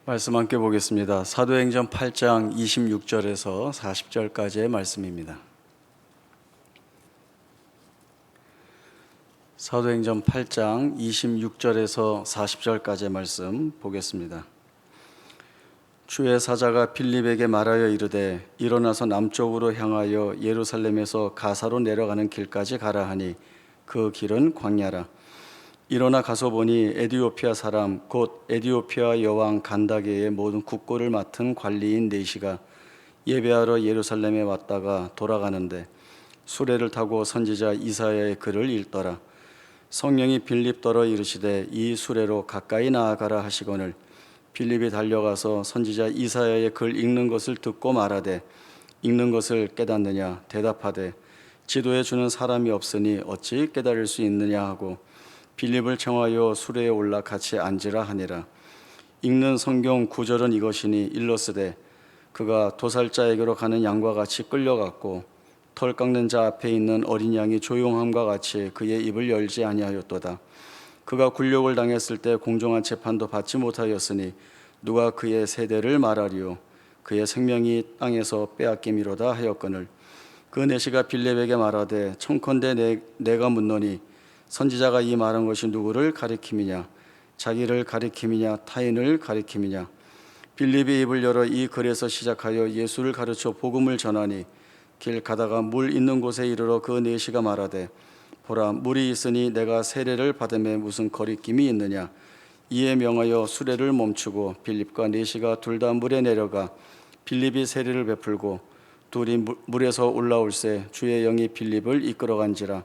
말씀 함께 보겠습니다. 사도행전 8장 26절에서 40절까지의 말씀입니다. 사도행전 8장 26절에서 40절까지의 말씀 보겠습니다. 주의 사자가 빌립에게 말하여 이르되 일어나서 남쪽으로 향하여 예루살렘에서 가사로 내려가는 길까지 가라 하니 그 길은 광야라. 일어나 가서 보니 에디오피아 사람 곧 에디오피아 여왕 간다게의 모든 국고를 맡은 관리인 네시가 예배하러 예루살렘에 왔다가 돌아가는데 수레를 타고 선지자 이사야의 글을 읽더라. 성령이 빌립더러 이르시되 이 수레로 가까이 나아가라 하시거늘 빌립이 달려가서 선지자 이사야의 글 읽는 것을 듣고 말하되 읽는 것을 깨닫느냐 대답하되 지도해 주는 사람이 없으니 어찌 깨달을 수 있느냐 하고 빌립을 청하여 수레에 올라 같이 앉으라 하니라. 읽는 성경 구절은 이것이니 일러스되 그가 도살자에게로 가는 양과 같이 끌려갔고 털 깎는 자 앞에 있는 어린 양이 조용함과 같이 그의 입을 열지 아니하였도다. 그가 굴욕을 당했을 때 공정한 재판도 받지 못하였으니 누가 그의 세대를 말하리요. 그의 생명이 땅에서 빼앗김이로다 하였거늘 그 내시가 빌립에게 말하되 청컨대 내가 묻노니 선지자가 이 말한 것이 누구를 가리킴이냐 자기를 가리킴이냐 타인을 가리킴이냐. 빌립이 입을 열어 이 글에서 시작하여 예수를 가르쳐 복음을 전하니 길 가다가 물 있는 곳에 이르러 그 내시가 말하되 보라 물이 있으니 내가 세례를 받음에 무슨 거리낌이 있느냐. 이에 명하여 수레를 멈추고 빌립과 내시가 둘 다 물에 내려가 빌립이 세례를 베풀고 둘이 물에서 올라올새 주의 영이 빌립을 이끌어간지라.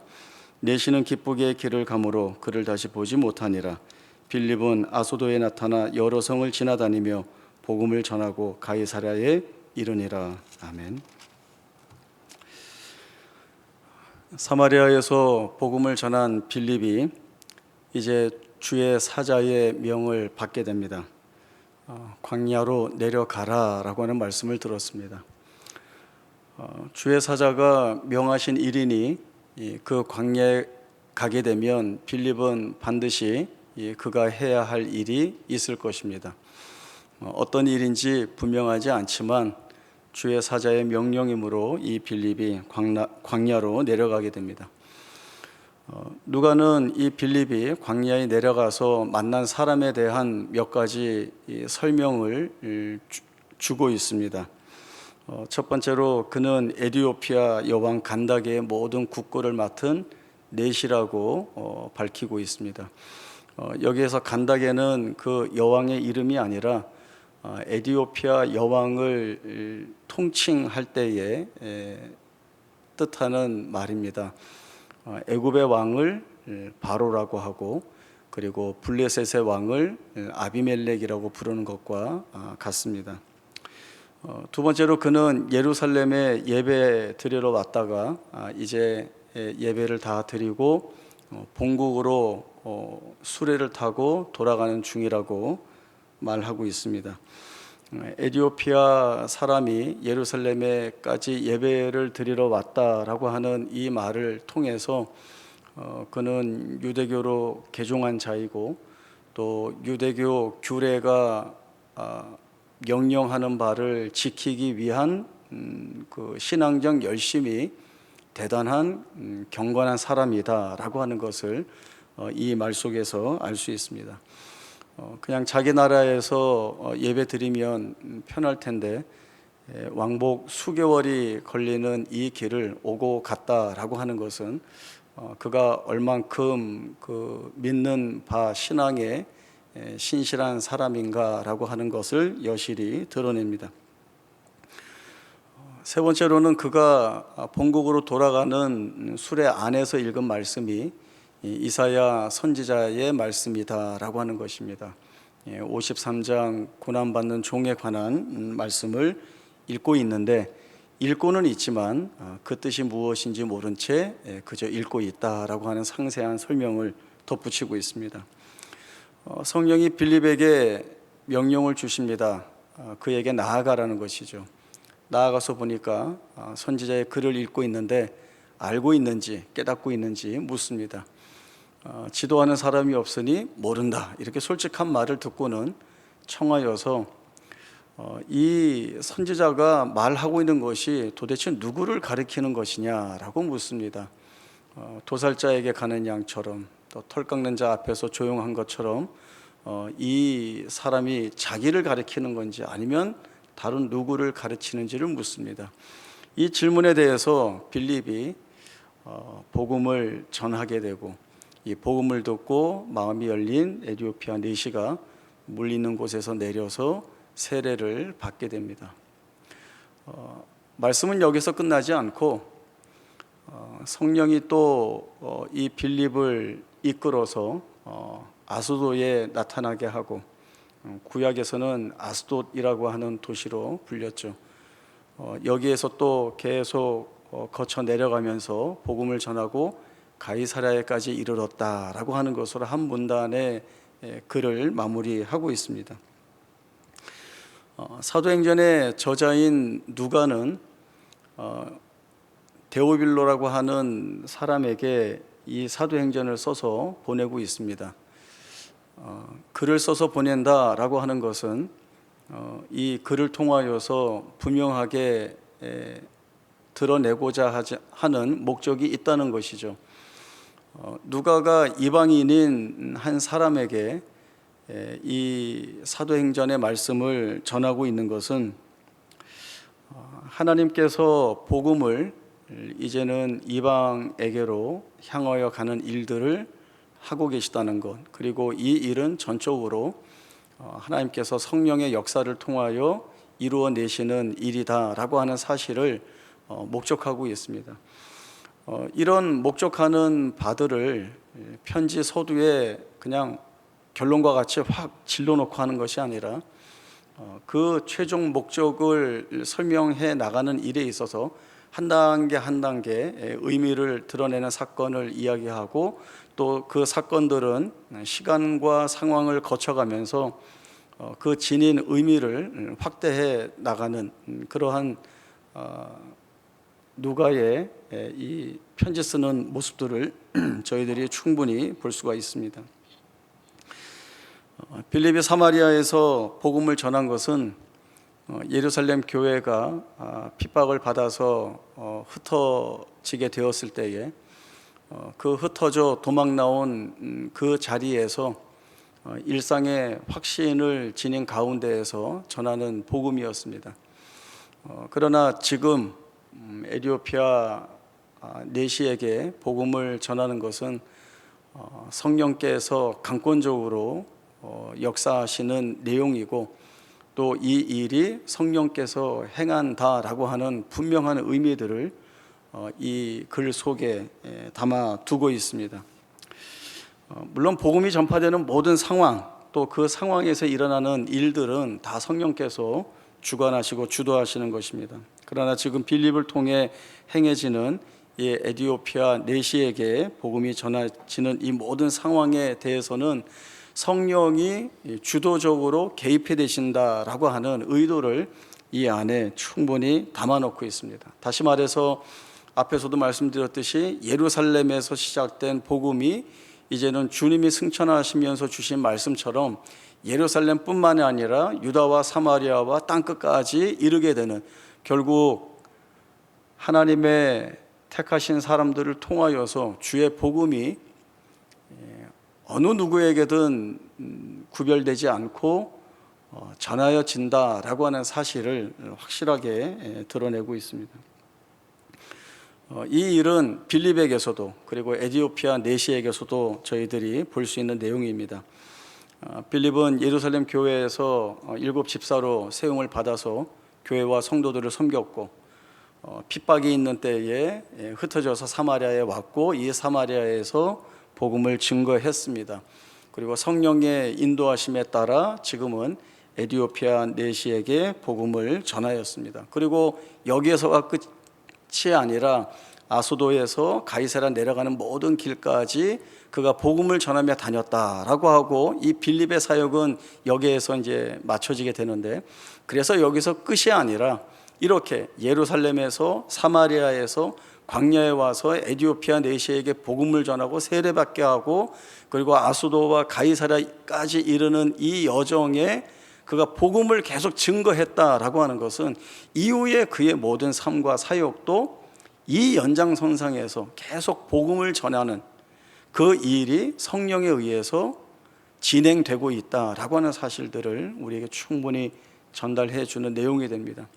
내시는 기쁘게 길을 가므로 그를 다시 보지 못하니라. 빌립은 아소도에 나타나 여러 성을 지나다니며 복음을 전하고 가이사랴에 이르니라. 아멘. 사마리아에서 복음을 전한 빌립이 이제 주의 사자의 명을 받게 됩니다. 광야로 내려가라 라고 하는 말씀을 들었습니다. 주의 사자가 명하신 일이니 그 광야에 가게 되면 빌립은 반드시 그가 해야 할 일이 있을 것입니다. 어떤 일인지 분명하지 않지만 주의 사자의 명령이므로 이 빌립이 광야로 내려가게 됩니다. 누가는 이 빌립이 광야에 내려가서 만난 사람에 대한 몇 가지 설명을 주고 있습니다. 첫 번째로 그는 에디오피아 여왕 간다게의 모든 국고를 맡은 네시라고 밝히고 있습니다. 여기에서 간다게는 그 여왕의 이름이 아니라 에디오피아 여왕을 통칭할 때에 뜻하는 말입니다. 애굽의 왕을 바로라고 하고 그리고 블레셋의 왕을 아비멜렉이라고 부르는 것과 같습니다. 두 번째로 그는 예루살렘에 예배 드리러 왔다가 이제 예배를 다 드리고 본국으로 수레를 타고 돌아가는 중이라고 말하고 있습니다. 에디오피아 사람이 예루살렘에까지 예배를 드리러 왔다라고 하는 이 말을 통해서 그는 유대교로 개종한 자이고 또 유대교 규례가 명령하는 바를 지키기 위한 그 신앙적 열심이 대단한 경건한 사람이다라고 하는 것을 이 말 속에서 알 수 있습니다. 그냥 자기 나라에서 예배 드리면 편할 텐데 왕복 수개월이 걸리는 이 길을 오고 갔다라고 하는 것은 그가 얼만큼 그 믿는 바 신앙에 신실한 사람인가라고 하는 것을 여실히 드러냅니다. 세 번째로는 그가 본국으로 돌아가는 수레 안에서 읽은 말씀이 이사야 선지자의 말씀이다라고 하는 것입니다. 53장 고난받는 종에 관한 말씀을 읽고 있는데 읽고는 있지만 그 뜻이 무엇인지 모른 채 그저 읽고 있다라고 하는 상세한 설명을 덧붙이고 있습니다. 성령이 빌립에게 명령을 주십니다. 그에게 나아가라는 것이죠. 나아가서 보니까 선지자의 글을 읽고 있는데 알고 있는지 깨닫고 있는지 묻습니다. 지도하는 사람이 없으니 모른다 이렇게 솔직한 말을 듣고는 청하여서 이 선지자가 말하고 있는 것이 도대체 누구를 가리키는 것이냐라고 묻습니다. 도살자에게 가는 양처럼, 또 털 깎는 자 앞에서 조용한 것처럼 이 사람이 자기를 가리키는 건지 아니면 다른 누구를 가르치는지를 묻습니다. 이 질문에 대해서 빌립이 복음을 전하게 되고, 이 복음을 듣고 마음이 열린 에티오피아 내시가 물 있는 곳에서 내려서 세례를 받게 됩니다. 말씀은 여기서 끝나지 않고 성령이 또 이 빌립을 이끌어서 아수도에 나타나게 하고, 구약에서는 아스돗이라고 하는 도시로 불렸죠. 여기에서 또 계속 거쳐 내려가면서 복음을 전하고 가이사랴에까지 이르렀다라고 하는 것으로 한 문단의 글을 마무리하고 있습니다. 사도행전의 저자인 누가는 데오빌로라고 하는 사람에게 이 사도행전을 써서 보내고 있습니다. 글을 써서 보낸다라고 하는 것은 이 글을 통하여서 분명하게 드러내고자 하는 목적이 있다는 것이죠. 누가가 이방인인 한 사람에게 이 사도행전의 말씀을 전하고 있는 것은 하나님께서 복음을 이제는 이방에게로 향하여 가는 일들을 하고 계시다는 것, 그리고 이 일은 전적으로 하나님께서 성령의 역사를 통하여 이루어내시는 일이다라고 하는 사실을 목적하고 있습니다. 이런 목적하는 바들을 편지 서두에 그냥 결론과 같이 확 질러놓고 하는 것이 아니라 그 최종 목적을 설명해 나가는 일에 있어서 한 단계 한 단계 의미를 드러내는 사건을 이야기하고, 또 그 사건들은 시간과 상황을 거쳐가면서 그 지닌 의미를 확대해 나가는 그러한 누가의 이 편지 쓰는 모습들을 저희들이 충분히 볼 수가 있습니다. 빌립이 사마리아에서 복음을 전한 것은 예루살렘 교회가 핍박을 받아서 흩어지게 되었을 때에 그 흩어져 도망 나온 그 자리에서 일상의 확신을 지닌 가운데에서 전하는 복음이었습니다. 그러나 지금 에티오피아 내시에게 복음을 전하는 것은 성령께서 강권적으로 역사하시는 내용이고, 또 이 일이 성령께서 행한다라고 하는 분명한 의미들을 이 글 속에 담아 두고 있습니다. 물론 복음이 전파되는 모든 상황, 또 그 상황에서 일어나는 일들은 다 성령께서 주관하시고 주도하시는 것입니다. 그러나 지금 빌립을 통해 행해지는 이 에티오피아 내시에게 복음이 전해지는 이 모든 상황에 대해서는 성령이 주도적으로 개입해 되신다라고 하는 의도를 이 안에 충분히 담아놓고 있습니다. 다시 말해서 앞에서도 말씀드렸듯이 예루살렘에서 시작된 복음이 이제는 주님이 승천하시면서 주신 말씀처럼 예루살렘뿐만이 아니라 유다와 사마리아와 땅끝까지 이르게 되는, 결국 하나님의 택하신 사람들을 통하여서 주의 복음이 어느 누구에게든 구별되지 않고 전하여진다라고 하는 사실을 확실하게 드러내고 있습니다. 이 일은 빌립에게서도 그리고 에티오피아 내시에게서도 저희들이 볼 수 있는 내용입니다. 빌립은 예루살렘 교회에서 7 집사로 세움을 받아서 교회와 성도들을 섬겼고, 핍박이 있는 때에 흩어져서 사마리아에 왔고, 이 사마리아에서 복음을 증거했습니다. 그리고 성령의 인도하심에 따라 지금은 에티오피아 내시에게 복음을 전하였습니다. 그리고 여기에서가 끝이 아니라 아소도에서 가이사랴 내려가는 모든 길까지 그가 복음을 전하며 다녔다라고 하고, 이 빌립의 사역은 여기에서 이제 맞춰지게 되는데, 그래서 여기서 끝이 아니라 이렇게 예루살렘에서 사마리아에서 광야에 와서 에티오피아 내시에게 복음을 전하고 세례받게 하고, 그리고 아수도와 가이사랴까지 이르는 이 여정에 그가 복음을 계속 증거했다라고 하는 것은 이후에 그의 모든 삶과 사역도 이 연장선상에서 계속 복음을 전하는 그 일이 성령에 의해서 진행되고 있다라고 하는 사실들을 우리에게 충분히 전달해 주는 내용이 됩니다.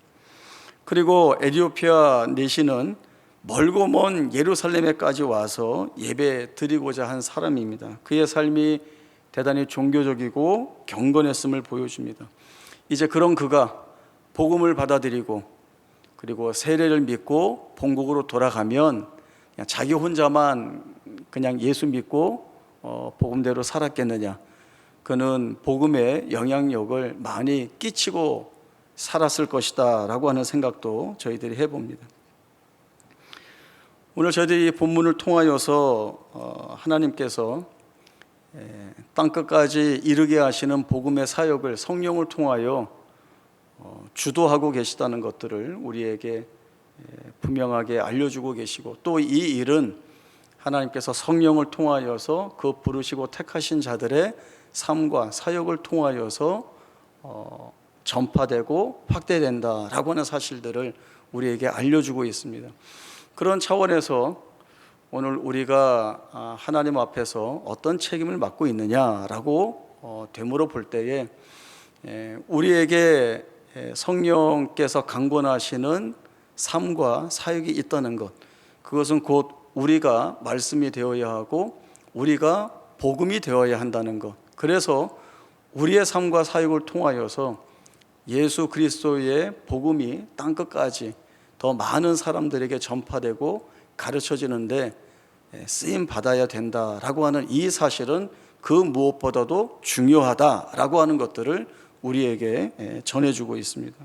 그리고 에티오피아 내시는 멀고 먼 예루살렘에까지 와서 예배 드리고자 한 사람입니다. 그의 삶이 대단히 종교적이고 경건했음을 보여줍니다. 이제 그런 그가 복음을 받아들이고 그리고 세례를 믿고 본국으로 돌아가면 그냥 자기 혼자만 그냥 예수 믿고 복음대로 살았겠느냐. 그는 복음의 영향력을 많이 끼치고 살았을 것이다 라고 하는 생각도 저희들이 해봅니다. 오늘 저희들이 본문을 통하여서 하나님께서 땅끝까지 이르게 하시는 복음의 사역을 성령을 통하여 주도하고 계시다는 것들을 우리에게 분명하게 알려주고 계시고, 또 이 일은 하나님께서 성령을 통하여서 그 부르시고 택하신 자들의 삶과 사역을 통하여서 전파되고 확대된다라고 하는 사실들을 우리에게 알려주고 있습니다. 그런 차원에서 오늘 우리가 하나님 앞에서 어떤 책임을 맡고 있느냐라고 되물어 볼 때에 우리에게 성령께서 강권하시는 삶과 사역이 있다는 것, 그것은 곧 우리가 말씀이 되어야 하고 우리가 복음이 되어야 한다는 것, 그래서 우리의 삶과 사역을 통하여서 예수 그리스도의 복음이 땅끝까지 더 많은 사람들에게 전파되고 가르쳐지는데 쓰임 받아야 된다라고 하는 이 사실은 그 무엇보다도 중요하다라고 하는 것들을 우리에게 전해주고 있습니다.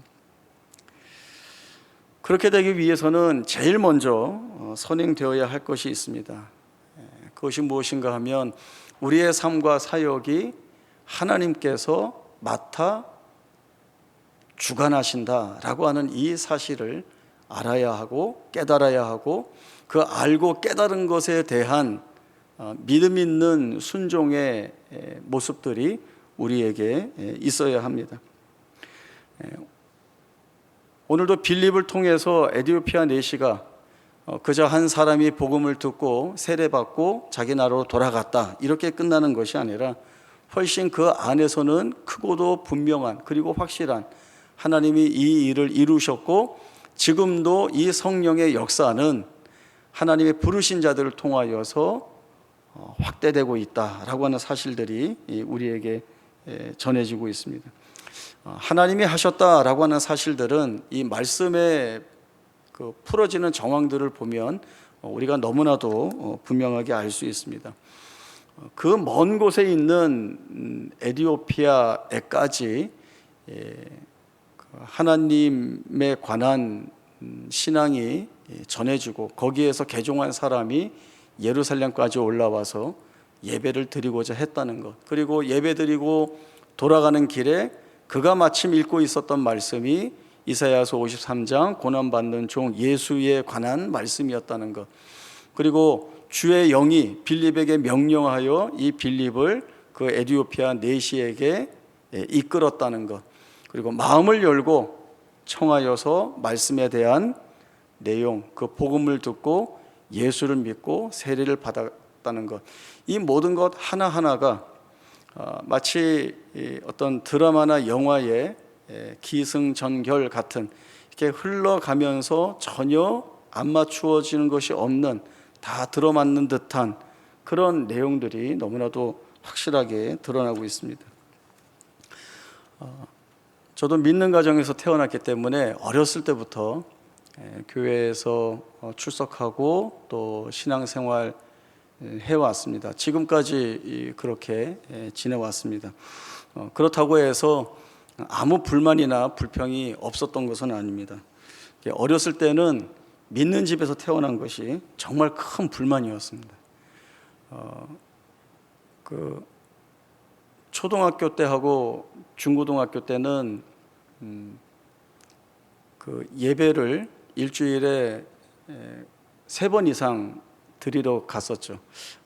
그렇게 되기 위해서는 제일 먼저 선행되어야 할 것이 있습니다. 그것이 무엇인가 하면 우리의 삶과 사역이 하나님께서 맡아 주관하신다라고 하는 이 사실을 알아야 하고 깨달아야 하고, 그 알고 깨달은 것에 대한 믿음 있는 순종의 모습들이 우리에게 있어야 합니다. 오늘도 빌립을 통해서 에티오피아 내시가 그저 한 사람이 복음을 듣고 세례받고 자기 나라로 돌아갔다 이렇게 끝나는 것이 아니라 훨씬 그 안에서는 크고도 분명한 그리고 확실한 하나님이 이 일을 이루셨고 지금도 이 성령의 역사는 하나님의 부르신 자들을 통하여서 확대되고 있다라고 하는 사실들이 우리에게 전해지고 있습니다. 하나님이 하셨다라고 하는 사실들은 이 말씀에 그 풀어지는 정황들을 보면 우리가 너무나도 분명하게 알 수 있습니다. 그 먼 곳에 있는 에티오피아에까지 하나님에 관한 신앙이 전해지고 거기에서 개종한 사람이 예루살렘까지 올라와서 예배를 드리고자 했다는 것, 그리고 예배 드리고 돌아가는 길에 그가 마침 읽고 있었던 말씀이 이사야서 53장 고난받는 종 예수에 관한 말씀이었다는 것, 그리고 주의 영이 빌립에게 명령하여 이 빌립을 그 에티오피아 내시에게 이끌었다는 것, 그리고 마음을 열고 청하여서 말씀에 대한 내용, 그 복음을 듣고 예수를 믿고 세례를 받았다는 것, 이 모든 것 하나하나가 마치 어떤 드라마나 영화의 기승전결 같은 이렇게 흘러가면서 전혀 안 맞추어지는 것이 없는, 다 들어맞는 듯한 그런 내용들이 너무나도 확실하게 드러나고 있습니다. 저도 믿는 가정에서 태어났기 때문에 어렸을 때부터 교회에서 출석하고 또 신앙생활 해왔습니다. 지금까지 그렇게 지내왔습니다. 그렇다고 해서 아무 불만이나 불평이 없었던 것은 아닙니다. 어렸을 때는 믿는 집에서 태어난 것이 정말 큰 불만이었습니다. 그 초등학교 때하고 중고등학교 때는 그 예배를 일주일에 3번 이상 드리러 갔었죠.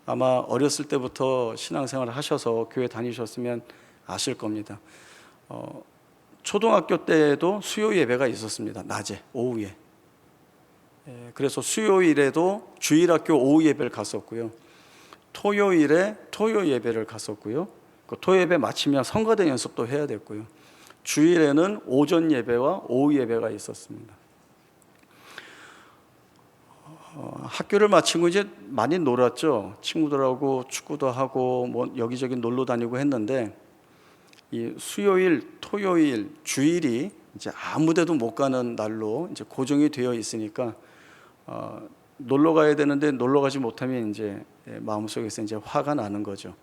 아마 어렸을 때부터 신앙생활을 하셔서 교회 다니셨으면 아실 겁니다. 초등학교 때에도 수요 예배가 있었습니다. 낮에, 오후에. 그래서 수요일에도 주일학교 오후 예배를 갔었고요. 토요일에 토요 예배를 갔었고요. 그 토요 예배 마치면 성가대 연습도 해야 됐고요. 주일에는 오전 예배와 오후 예배가 있었습니다. 학교를 마치고 이제 많이 놀았죠. 친구들하고 축구도 하고 뭐 여기저기 놀러 다니고 했는데, 이 수요일, 토요일, 주일이 이제 아무데도 못 가는 날로 이제 고정이 되어 있으니까 놀러 가야 되는데 놀러 가지 못하면 이제 마음속에서 이제 화가 나는 거죠.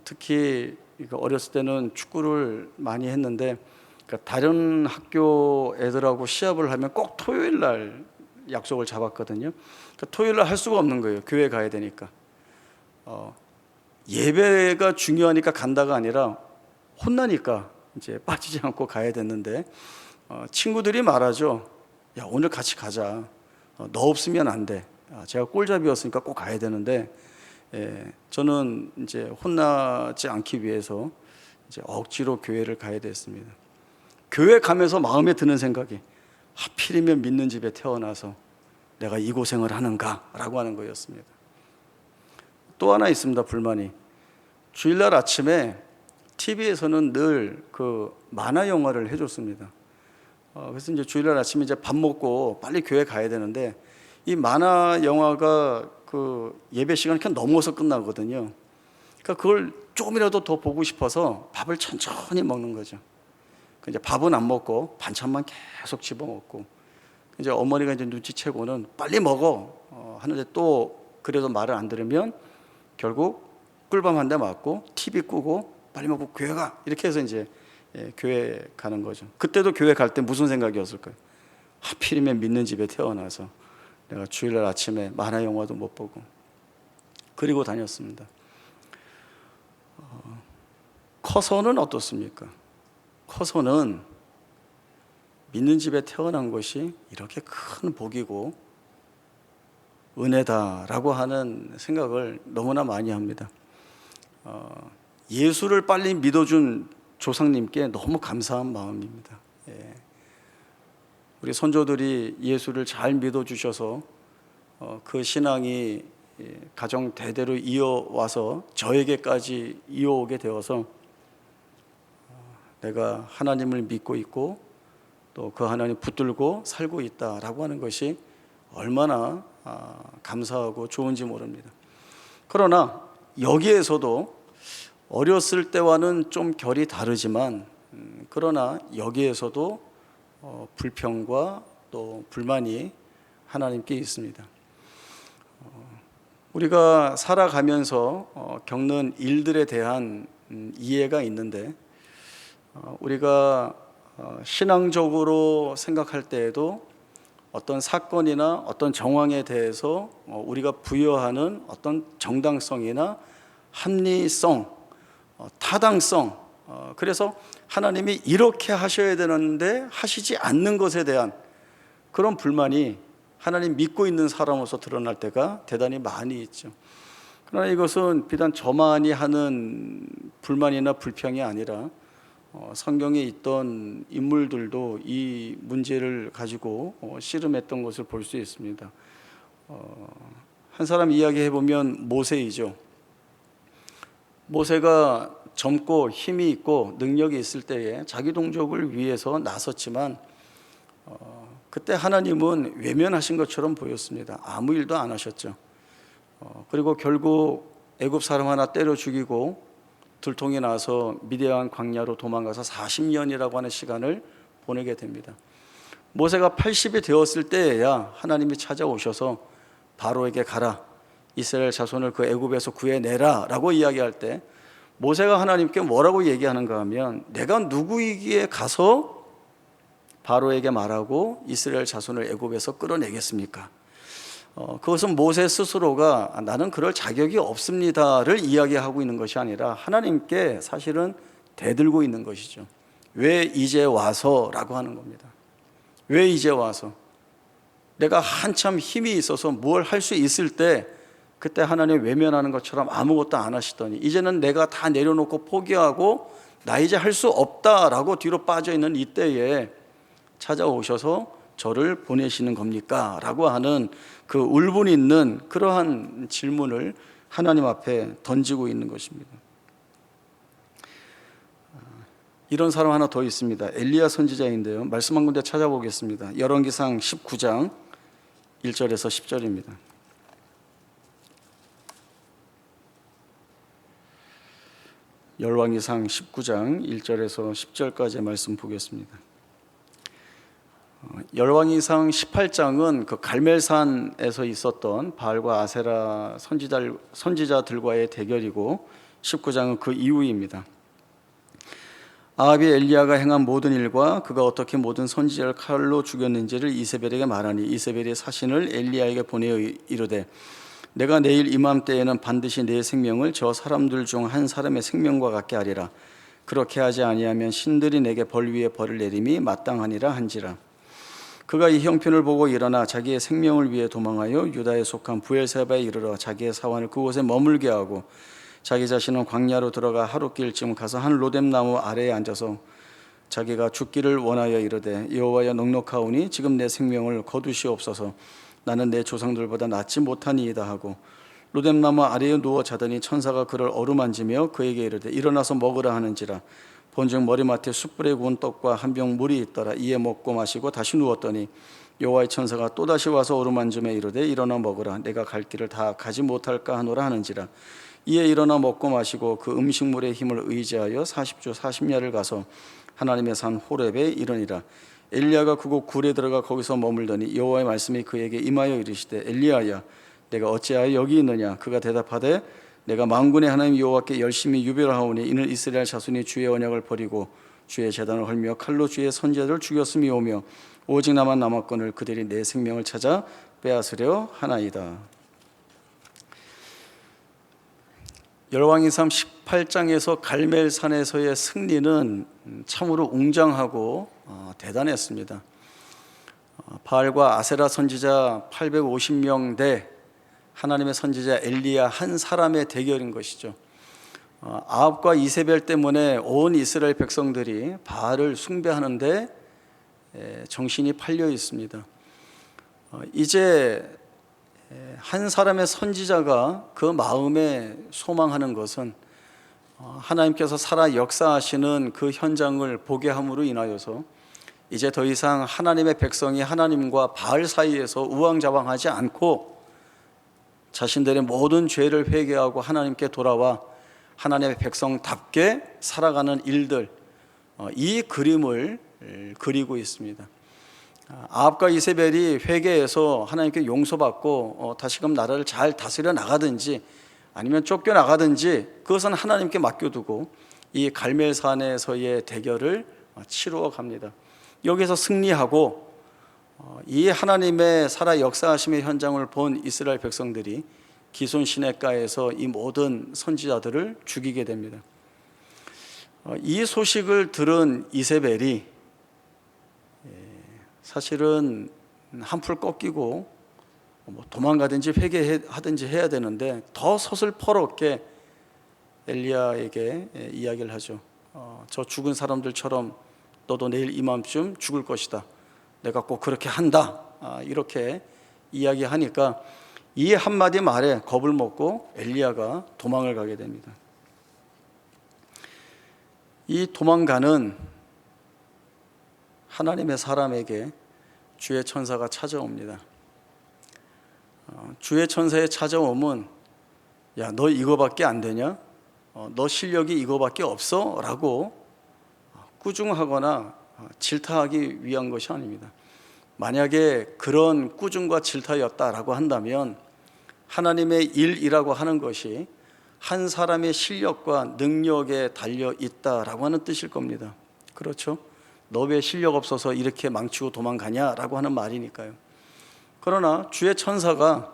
특히 어렸을 때는 축구를 많이 했는데, 그러니까 다른 학교 애들하고 시합을 하면 꼭 토요일 날 약속을 잡았거든요. 그러니까 토요일 날 할 수가 없는 거예요. 교회 가야 되니까. 예배가 중요하니까 간다가 아니라 혼나니까 이제 빠지지 않고 가야 됐는데, 친구들이 말하죠. 야, 오늘 같이 가자. 너 없으면 안 돼. 제가 꼴잡이였으니까 꼭 가야 되는데, 저는 이제 혼나지 않기 위해서 이제 억지로 교회를 가야 됐습니다. 교회 가면서 마음에 드는 생각이, 하필이면 믿는 집에 태어나서 내가 이 고생을 하는가라고 하는 거였습니다. 또 하나 있습니다. 불만이. 주일날 아침에 TV에서는 늘 그 만화 영화를 해줬습니다. 그래서 이제 주일날 아침에 이제 밥 먹고 빨리 교회 가야 되는데, 이 만화 영화가 그 예배 시간 그냥 넘어서 끝나거든요. 그러니까 그걸 조금이라도 더 보고 싶어서 밥을 천천히 먹는 거죠. 이제 밥은 안 먹고 반찬만 계속 집어 먹고, 이제 어머니가 이제 눈치채고는 빨리 먹어 하는데 또 그래도 말을 안 들으면 결국 꿀밤 한 대 맞고 TV 끄고 빨리 먹고 교회 가, 이렇게 해서 이제 교회 가는 거죠. 그때도 교회 갈 때 무슨 생각이었을까요? 하필이면 믿는 집에 태어나서 내가 주일날 아침에 만화 영화도 못 보고, 그리고 다녔습니다. 커서는 어떻습니까? 커서는 믿는 집에 태어난 것이 이렇게 큰 복이고 은혜다라고 하는 생각을 너무나 많이 합니다. 예수를 빨리 믿어준 조상님께 너무 감사한 마음입니다. 우리 선조들이 예수를 잘 믿어주셔서 그 신앙이 가정 대대로 이어와서 저에게까지 이어오게 되어서 내가 하나님을 믿고 있고 또 그 하나님 붙들고 살고 있다라고 하는 것이 얼마나 감사하고 좋은지 모릅니다. 그러나 여기에서도 어렸을 때와는 좀 결이 다르지만, 그러나 여기에서도 불평과 또 불만이 하나님께 있습니다. 우리가 살아가면서 겪는 일들에 대한 이해가 있는데, 우리가 신앙적으로 생각할 때에도 어떤 사건이나 어떤 정황에 대해서 우리가 부여하는 어떤 정당성이나 합리성, 타당성, 그래서 하나님이 이렇게 하셔야 되는데 하시지 않는 것에 대한 그런 불만이 하나님 믿고 있는 사람으로서 드러날 때가 대단히 많이 있죠. 그러나 이것은 비단 저만이 하는 불만이나 불평이 아니라 성경에 있던 인물들도 이 문제를 가지고 씨름했던 것을 볼 수 있습니다. 한 사람 이야기해 보면 모세이죠. 모세가 젊고 힘이 있고 능력이 있을 때에 자기 동족을 위해서 나섰지만 그때 하나님은 외면하신 것처럼 보였습니다. 아무 일도 안 하셨죠. 그리고 결국 애굽 사람 하나 때려 죽이고 들통이 나서 미디안 광야로 도망가서 40년이라고 하는 시간을 보내게 됩니다. 모세가 80이 되었을 때에야 하나님이 찾아오셔서 바로에게 가라, 이스라엘 자손을 그 애굽에서 구해내라 라고 이야기할 때 모세가 하나님께 뭐라고 얘기하는가 하면, 내가 누구이기에 가서 바로에게 말하고 이스라엘 자손을 애굽에서 끌어내겠습니까? 그것은 모세 스스로가 나는 그럴 자격이 없습니다를 이야기하고 있는 것이 아니라 하나님께 사실은 대들고 있는 것이죠. 왜 이제 와서? 라고 하는 겁니다. 왜 이제 와서? 내가 한참 힘이 있어서 뭘 할 수 있을 때 그때 하나님 외면하는 것처럼 아무것도 안 하시더니 이제는 내가 다 내려놓고 포기하고 나 이제 할 수 없다라고 뒤로 빠져 있는 이때에 찾아오셔서 저를 보내시는 겁니까? 라고 하는 그 울분 있는 그러한 질문을 하나님 앞에 던지고 있는 것입니다. 이런 사람 하나 더 있습니다. 엘리야 선지자인데요. 말씀 한 군데 찾아보겠습니다. 열왕기상 19장 1절에서 10절입니다. 열왕기상 19장 1절에서 10절까지의 말씀 보겠습니다. 열왕기상 18장은 그 갈멜산에서 있었던 바알과 아세라 선지자들과의 대결이고 19장은 그 이후입니다. 아합이 엘리야가 행한 모든 일과 그가 어떻게 모든 선지자를 칼로 죽였는지를 이세벨에게 말하니 이세벨이 사신을 엘리야에게 보내어 이르되 내가 내일 이맘때에는 반드시 내 생명을 저 사람들 중 한 사람의 생명과 같게 하리라. 그렇게 하지 아니하면 신들이 내게 벌 위에 벌을 내림이 마땅하니라 한지라. 그가 이 형편을 보고 일어나 자기의 생명을 위해 도망하여 유다에 속한 부엘세바에 이르러 자기의 사환을 그곳에 머물게 하고 자기 자신은 광야로 들어가 하룻길쯤 가서 한 로뎀나무 아래에 앉아서 자기가 죽기를 원하여 이르되 여호와여 넉넉하오니 지금 내 생명을 거두시옵소서. 나는 내 조상들보다 낫지 못하니이다 하고 로뎀나무 아래에 누워 자더니 천사가 그를 어루만지며 그에게 이르되 일어나서 먹으라 하는지라. 본즉 머리맡에 숯불에 구운 떡과 한 병 물이 있더라. 이에 먹고 마시고 다시 누웠더니 여호와의 천사가 또다시 와서 어루만지며 이르되 일어나 먹으라. 내가 갈 길을 다 가지 못할까 하노라 하는지라. 이에 일어나 먹고 마시고 그 음식물의 힘을 의지하여 40주 40야를 가서 하나님의 산 호렙에 이르니라. 엘리야가 그곳 굴에 들어가 거기서 머물더니 여호와의 말씀이 그에게 임하여 이르시되 엘리야야 내가 어찌하여 여기 있느냐. 그가 대답하되 내가 만군의 하나님 여호와께 열심히 유별하오니 이는 이스라엘 자손이 주의 언약을 버리고 주의 제단을 헐며 칼로 주의 선지자들을 죽였음이오며 오직 나만 남았거늘 그들이 내 생명을 찾아 빼앗으려 하나이다. 열왕기상 18장에서 갈멜산에서의 승리는 참으로 웅장하고 대단했습니다. 바알과 아세라 선지자 850명 대 하나님의 선지자 엘리야 한 사람의 대결인 것이죠. 아합과 이세벨 때문에 온 이스라엘 백성들이 바알을 숭배하는데 정신이 팔려 있습니다. 이제 한 사람의 선지자가 그 마음에 소망하는 것은 하나님께서 살아 역사하시는 그 현장을 보게 함으로 인하여서 이제 더 이상 하나님의 백성이 하나님과 바알 사이에서 우왕좌왕하지 않고 자신들의 모든 죄를 회개하고 하나님께 돌아와 하나님의 백성답게 살아가는 일들, 이 그림을 그리고 있습니다. 아합과 이세벨이 회개해서 하나님께 용서받고 다시금 나라를 잘 다스려 나가든지 아니면 쫓겨나가든지 그것은 하나님께 맡겨두고 이 갈멜산에서의 대결을 치루어 갑니다. 여기서 승리하고 이 하나님의 살아 역사하심의 현장을 본 이스라엘 백성들이 기손 시냇가에서 이 모든 선지자들을 죽이게 됩니다. 이 소식을 들은 이세벨이 사실은 한풀 꺾이고 도망가든지 회개하든지 해야 되는데 더 서슬퍼렇게 엘리야에게 이야기를 하죠. 저 죽은 사람들처럼 너도 내일 이맘쯤 죽을 것이다. 내가 꼭 그렇게 한다. 이렇게 이야기하니까 이 한마디 말에 겁을 먹고 엘리야가 도망을 가게 됩니다. 이 도망가는 하나님의 사람에게 주의 천사가 찾아옵니다. 주의 천사의 찾아옴은 야, 너 이거밖에 안 되냐? 너 실력이 이거밖에 없어? 라고 꾸중하거나 질타하기 위한 것이 아닙니다. 만약에 그런 꾸중과 질타였다라고 한다면 하나님의 일이라고 하는 것이 한 사람의 실력과 능력에 달려 있다라고 하는 뜻일 겁니다. 그렇죠? 너 왜 실력 없어서 이렇게 망치고 도망가냐라고 하는 말이니까요. 그러나 주의 천사가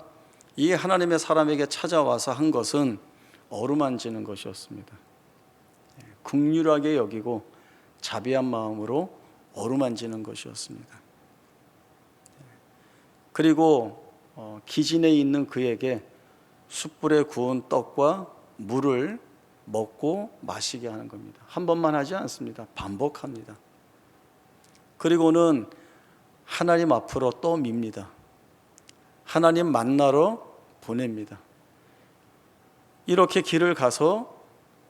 이 하나님의 사람에게 찾아와서 한 것은 어루만지는 것이었습니다. 긍휼하게 여기고 자비한 마음으로 어루만지는 것이었습니다. 그리고 기진에 있는 그에게 숯불에 구운 떡과 물을 먹고 마시게 하는 겁니다. 한 번만 하지 않습니다. 반복합니다. 그리고는 하나님 앞으로 또 밉니다. 하나님 만나러 보냅니다. 이렇게 길을 가서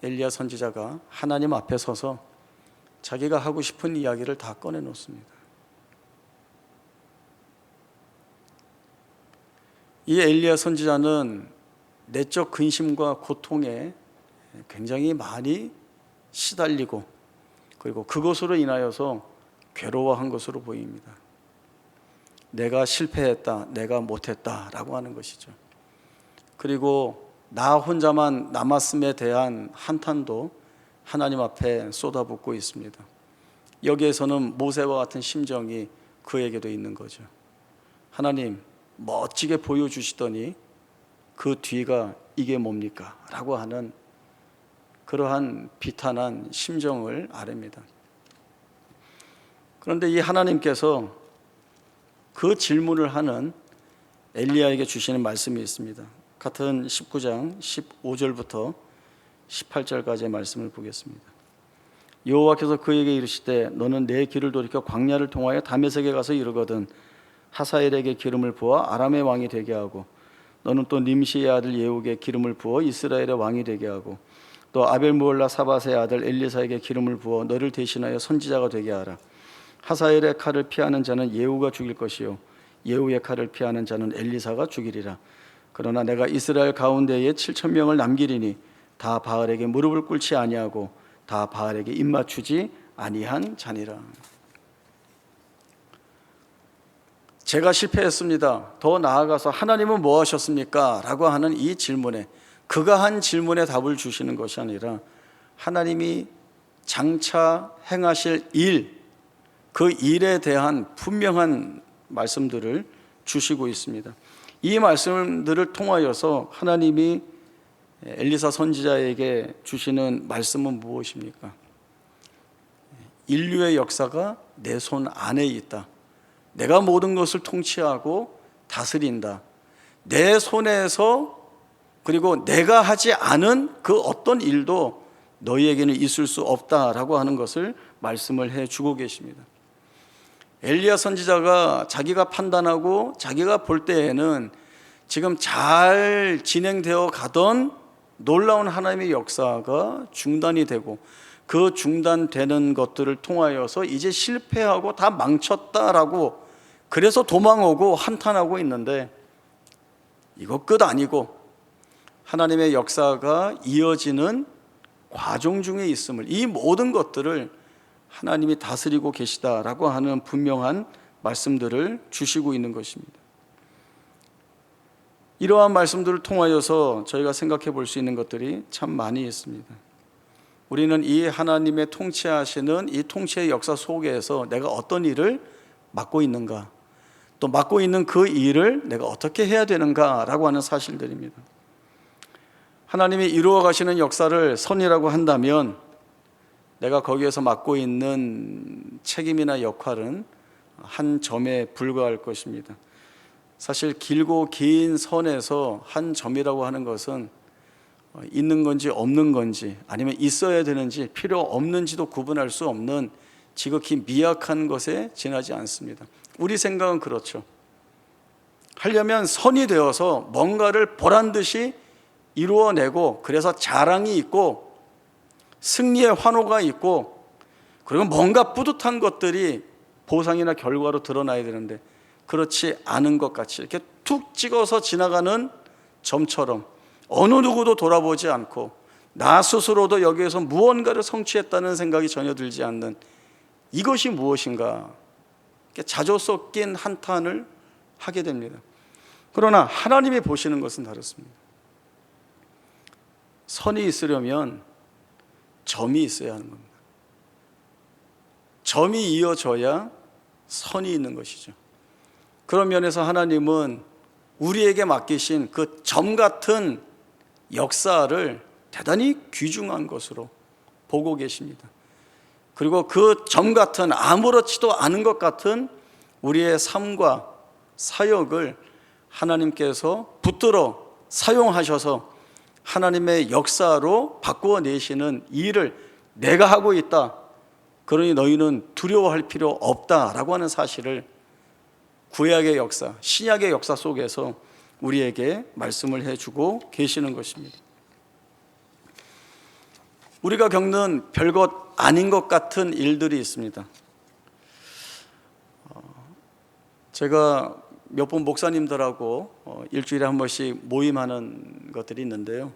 엘리야 선지자가 하나님 앞에 서서 자기가 하고 싶은 이야기를 다 꺼내놓습니다. 이 엘리야 선지자는 내적 근심과 고통에 굉장히 많이 시달리고 그리고 그것으로 인하여서 괴로워한 것으로 보입니다. 내가 실패했다, 내가 못했다라고 하는 것이죠. 그리고 나 혼자만 남았음에 대한 한탄도 하나님 앞에 쏟아붓고 있습니다. 여기에서는 모세와 같은 심정이 그에게도 있는 거죠. 하나님 멋지게 보여주시더니 그 뒤가 이게 뭡니까? 라고 하는 그러한 비탄한 심정을 아뢰입니다. 그런데 이 하나님께서 그 질문을 하는 엘리야에게 주시는 말씀이 있습니다. 같은 19장 15절부터 18절까지의 말씀을 보겠습니다. 여호와께서 그에게 이르시되 너는 내 길을 돌이켜 광야를 통하여 다메섹에 가서 이르거든 하사엘에게 기름을 부어 아람의 왕이 되게 하고 너는 또 님시의 아들 예후에게 기름을 부어 이스라엘의 왕이 되게 하고 또 아벨므올라 사밧의 아들 엘리사에게 기름을 부어 너를 대신하여 선지자가 되게 하라. 하사엘의 칼을 피하는 자는 예후가 죽일 것이요 예후의 칼을 피하는 자는 엘리사가 죽이리라. 그러나 내가 이스라엘 가운데에 7,000명을 남기리니 다 바알에게 무릎을 꿇지 아니하고 다 바알에게 입맞추지 아니한 자니라. 제가 실패했습니다. 더 나아가서 하나님은 뭐 하셨습니까? 라고 하는 이 질문에 그가 한 질문에 답을 주시는 것이 아니라 하나님이 장차 행하실 일, 그 일에 대한 분명한 말씀들을 주시고 있습니다. 이 말씀들을 통하여서 하나님이 엘리사 선지자에게 주시는 말씀은 무엇입니까? 인류의 역사가 내 손 안에 있다. 내가 모든 것을 통치하고 다스린다. 내 손에서 그리고 내가 하지 않은 그 어떤 일도 너희에게는 있을 수 없다라고 하는 것을 말씀을 해주고 계십니다. 엘리야 선지자가 자기가 판단하고 자기가 볼 때에는 지금 잘 진행되어 가던 놀라운 하나님의 역사가 중단이 되고 그 중단되는 것들을 통하여서 이제 실패하고 다 망쳤다라고 그래서 도망오고 한탄하고 있는데 이거 끝 아니고 하나님의 역사가 이어지는 과정 중에 있음을 이 모든 것들을 하나님이 다스리고 계시다라고 하는 분명한 말씀들을 주시고 있는 것입니다. 이러한 말씀들을 통하여서 저희가 생각해 볼 수 있는 것들이 참 많이 있습니다. 우리는 이 하나님의 통치하시는 이 통치의 역사 속에서 내가 어떤 일을 맡고 있는가, 또 맡고 있는 그 일을 내가 어떻게 해야 되는가라고 하는 사실들입니다. 하나님이 이루어 가시는 역사를 선이라고 한다면 내가 거기에서 맡고 있는 책임이나 역할은 한 점에 불과할 것입니다. 사실 길고 긴 선에서 한 점이라고 하는 것은 있는 건지 없는 건지 아니면 있어야 되는지 필요 없는지도 구분할 수 없는 지극히 미약한 것에 지나지 않습니다. 우리 생각은 그렇죠. 하려면 선이 되어서 뭔가를 보란듯이 이루어내고 그래서 자랑이 있고 승리의 환호가 있고 그리고 뭔가 뿌듯한 것들이 보상이나 결과로 드러나야 되는데 그렇지 않은 것 같이 이렇게 툭 찍어서 지나가는 점처럼 어느 누구도 돌아보지 않고 나 스스로도 여기에서 무언가를 성취했다는 생각이 전혀 들지 않는 이것이 무엇인가 자조 섞인 한탄을 하게 됩니다. 그러나 하나님이 보시는 것은 다릅니다. 선이 있으려면 점이 있어야 하는 겁니다. 점이 이어져야 선이 있는 것이죠. 그런 면에서 하나님은 우리에게 맡기신 그 점 같은 역사를 대단히 귀중한 것으로 보고 계십니다. 그리고 그 점 같은 아무렇지도 않은 것 같은 우리의 삶과 사역을 하나님께서 붙들어 사용하셔서 하나님의 역사로 바꾸어내시는 일을 내가 하고 있다. 그러니 너희는 두려워할 필요 없다라고 하는 사실을 구약의 역사, 신약의 역사 속에서 우리에게 말씀을 해주고 계시는 것입니다. 우리가 겪는 별것 아닌 것 같은 일들이 있습니다. 제가 몇 번 목사님들하고 일주일에 한 번씩 모임하는 것들이 있는데요.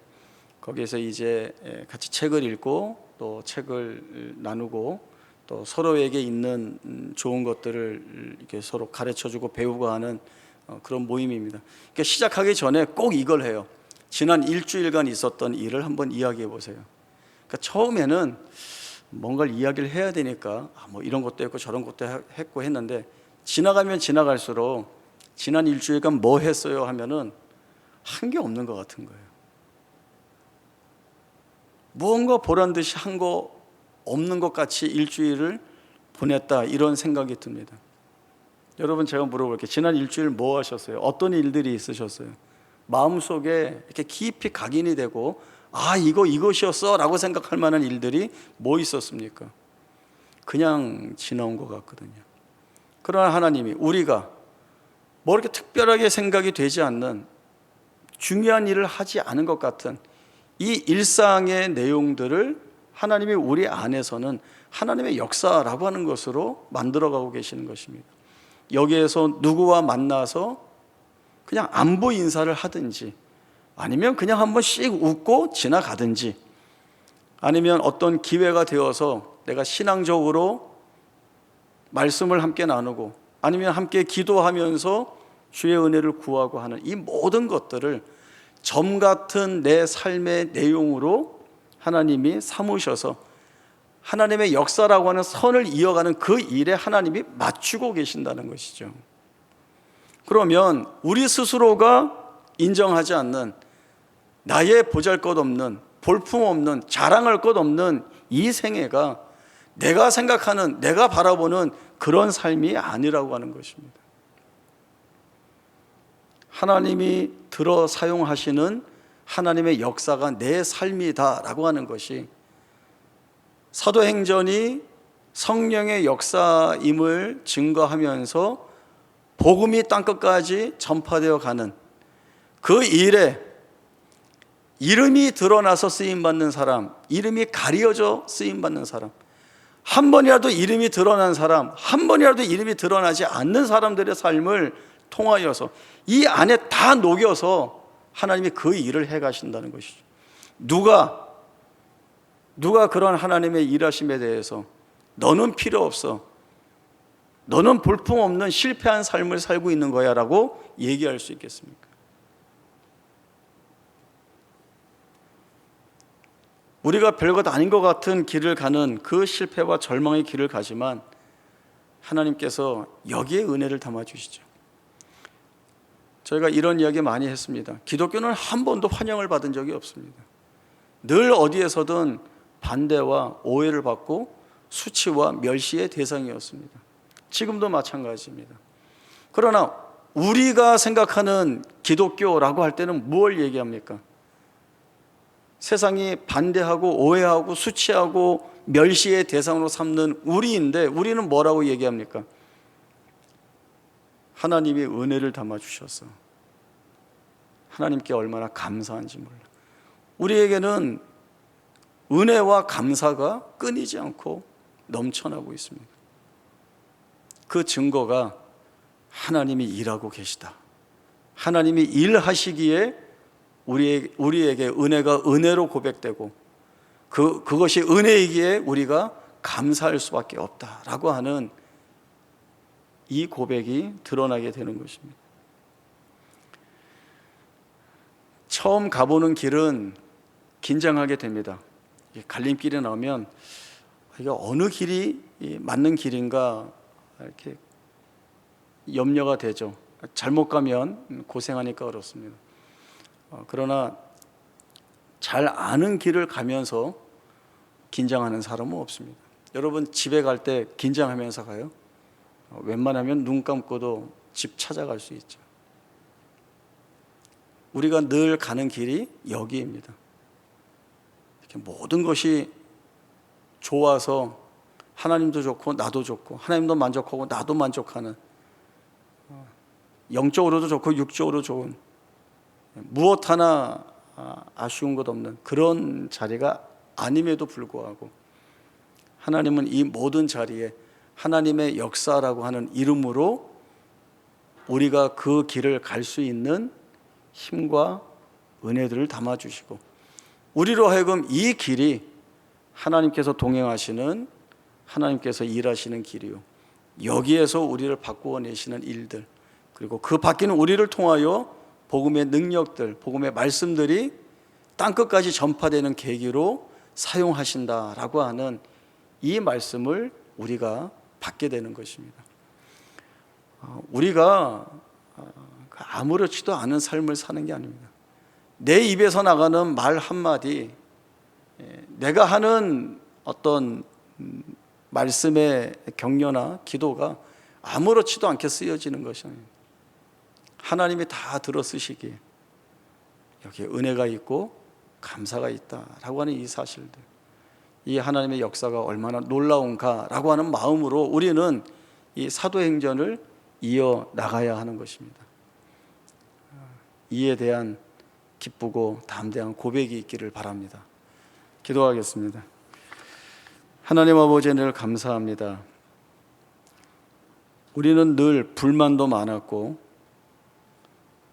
거기에서 이제 같이 책을 읽고 또 책을 나누고 또 서로에게 있는 좋은 것들을 이렇게 서로 가르쳐주고 배우고 하는 그런 모임입니다. 그러니까 시작하기 전에 꼭 이걸 해요. 지난 일주일간 있었던 일을 한번 이야기해 보세요. 그러니까 처음에는 뭔가를 이야기를 해야 되니까 뭐 이런 것도 했고 저런 것도 했고 했는데 지나가면 지나갈수록 지난 일주일간 뭐 했어요 하면은 한 게 없는 것 같은 거예요. 무언가 보란 듯이 한 거 없는 것 같이 일주일을 보냈다, 이런 생각이 듭니다. 여러분, 제가 물어볼게요. 지난 일주일 뭐 하셨어요? 어떤 일들이 있으셨어요? 마음속에 이렇게 깊이 각인이 되고 이것이었어 라고 생각할 만한 일들이 뭐 있었습니까? 그냥 지나온 것 같거든요. 그러나 하나님이 우리가 뭐 이렇게 특별하게 생각이 되지 않는 중요한 일을 하지 않은 것 같은 이 일상의 내용들을 하나님이 우리 안에서는 하나님의 역사라고 하는 것으로 만들어가고 계시는 것입니다. 여기에서 누구와 만나서 그냥 안부 인사를 하든지, 아니면 그냥 한 번씩 웃고 지나가든지, 아니면 어떤 기회가 되어서 내가 신앙적으로 말씀을 함께 나누고, 아니면 함께 기도하면서 주의 은혜를 구하고 하는 이 모든 것들을 점 같은 내 삶의 내용으로 하나님이 삼으셔서 하나님의 역사라고 하는 선을 이어가는 그 일에 하나님이 맞추고 계신다는 것이죠. 그러면 우리 스스로가 인정하지 않는, 나의 보잘것없는, 볼품없는, 자랑할 것 없는 이 생애가 내가 생각하는, 내가 바라보는 그런 삶이 아니라고 하는 것입니다. 하나님이 들어 사용하시는 하나님의 역사가 내 삶이다라고 하는 것이 사도행전이 성령의 역사임을 증거하면서 복음이 땅끝까지 전파되어 가는 그 일에 이름이 드러나서 쓰임받는 사람, 이름이 가려져 쓰임받는 사람, 한 번이라도 이름이 드러난 사람, 한 번이라도 이름이 드러나지 않는 사람들의 삶을 통하여서 이 안에 다 녹여서 하나님이 그 일을 해가신다는 것이죠. 누가 그런 하나님의 일하심에 대해서 너는 필요 없어, 너는 볼품없는 실패한 삶을 살고 있는 거야 라고 얘기할 수 있겠습니까? 우리가 별것 아닌 것 같은 길을 가는 그 실패와 절망의 길을 가지만 하나님께서 여기에 은혜를 담아주시죠. 저희가 이런 이야기 많이 했습니다. 기독교는 한 번도 환영을 받은 적이 없습니다. 늘 어디에서든 반대와 오해를 받고 수치와 멸시의 대상이었습니다. 지금도 마찬가지입니다. 그러나 우리가 생각하는 기독교라고 할 때는 뭘 얘기합니까? 세상이 반대하고 오해하고 수치하고 멸시의 대상으로 삼는 우리인데, 우리는 뭐라고 얘기합니까? 하나님이 은혜를 담아주셔서 하나님께 얼마나 감사한지 몰라. 우리에게는 은혜와 감사가 끊이지 않고 넘쳐나고 있습니다. 그 증거가 하나님이 일하고 계시다, 하나님이 일하시기에 우리에게 은혜가 은혜로 고백되고 그것이 은혜이기에 우리가 감사할 수밖에 없다라고 하는 이 고백이 드러나게 되는 것입니다. 처음 가보는 길은 긴장하게 됩니다. 갈림길에 나오면 이게 어느 길이 맞는 길인가 이렇게 염려가 되죠. 잘못 가면 고생하니까 어렵습니다. 그러나 잘 아는 길을 가면서 긴장하는 사람은 없습니다. 여러분, 집에 갈 때 긴장하면서 가요? 웬만하면 눈 감고도 집 찾아갈 수 있죠. 우리가 늘 가는 길이 여기입니다. 이렇게 모든 것이 좋아서 하나님도 좋고 나도 좋고 하나님도 만족하고 나도 만족하는, 영적으로도 좋고 육적으로 좋은, 무엇 하나 아쉬운 것 없는 그런 자리가 아님에도 불구하고 하나님은 이 모든 자리에 하나님의 역사라고 하는 이름으로 우리가 그 길을 갈 수 있는 힘과 은혜들을 담아주시고, 우리로 하여금 이 길이 하나님께서 동행하시는, 하나님께서 일하시는 길이요, 여기에서 우리를 바꾸어 내시는 일들, 그리고 그 바뀌는 우리를 통하여 복음의 능력들, 복음의 말씀들이 땅끝까지 전파되는 계기로 사용하신다라고 하는 이 말씀을 우리가 받게 되는 것입니다. 우리가 아무렇지도 않은 삶을 사는 게 아닙니다. 내 입에서 나가는 말 한마디, 내가 하는 어떤 말씀의 격려나 기도가 아무렇지도 않게 쓰여지는 것이 아닙니다. 하나님이 다 들어쓰시기에 여기에 은혜가 있고 감사가 있다라고 하는 이 사실들, 이 하나님의 역사가 얼마나 놀라운가라고 하는 마음으로 우리는 이 사도행전을 이어 나가야 하는 것입니다. 이에 대한 기쁘고 담대한 고백이 있기를 바랍니다. 기도하겠습니다. 하나님 아버지, 늘 감사합니다. 우리는 늘 불만도 많았고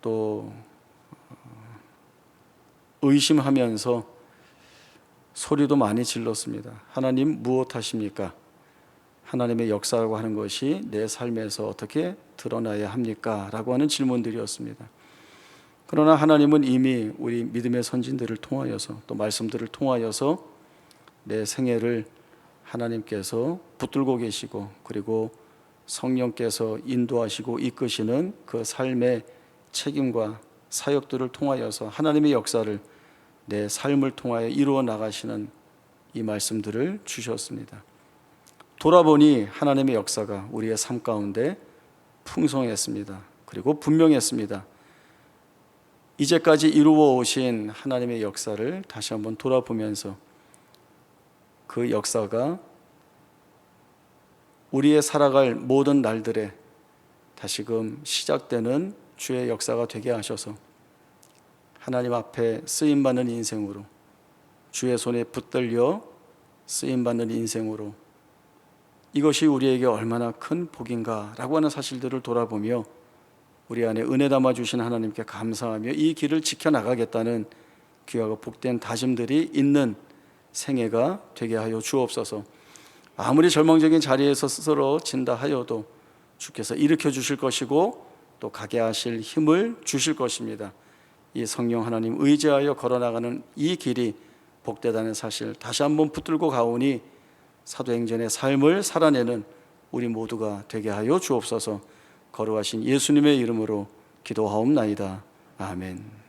또 의심하면서 소리도 많이 질렀습니다. 하나님 무엇 하십니까? 하나님의 역사라고 하는 것이 내 삶에서 어떻게 드러나야 합니까? 라고 하는 질문들이었습니다. 그러나 하나님은 이미 우리 믿음의 선진들을 통하여서 또 말씀들을 통하여서 내 생애를 하나님께서 붙들고 계시고, 그리고 성령께서 인도하시고 이끄시는 그 삶의 책임과 사역들을 통하여서 하나님의 역사를 내 삶을 통하여 이루어 나가시는 이 말씀들을 주셨습니다. 돌아보니 하나님의 역사가 우리의 삶 가운데 풍성했습니다. 그리고 분명했습니다. 이제까지 이루어 오신 하나님의 역사를 다시 한번 돌아보면서 그 역사가 우리의 살아갈 모든 날들에 다시금 시작되는 주의 역사가 되게 하셔서 하나님 앞에 쓰임받는 인생으로, 주의 손에 붙들려 쓰임받는 인생으로, 이것이 우리에게 얼마나 큰 복인가라고 하는 사실들을 돌아보며 우리 안에 은혜 담아주신 하나님께 감사하며 이 길을 지켜나가겠다는 귀하고 복된 다짐들이 있는 생애가 되게 하여 주옵소서. 아무리 절망적인 자리에서 쓰러진다 하여도 주께서 일으켜 주실 것이고 또 가게 하실 힘을 주실 것입니다. 이 성령 하나님 의지하여 걸어나가는 이 길이 복되다는 사실 다시 한번 붙들고 가오니 사도행전의 삶을 살아내는 우리 모두가 되게 하여 주옵소서. 거룩하신 예수님의 이름으로 기도하옵나이다. 아멘.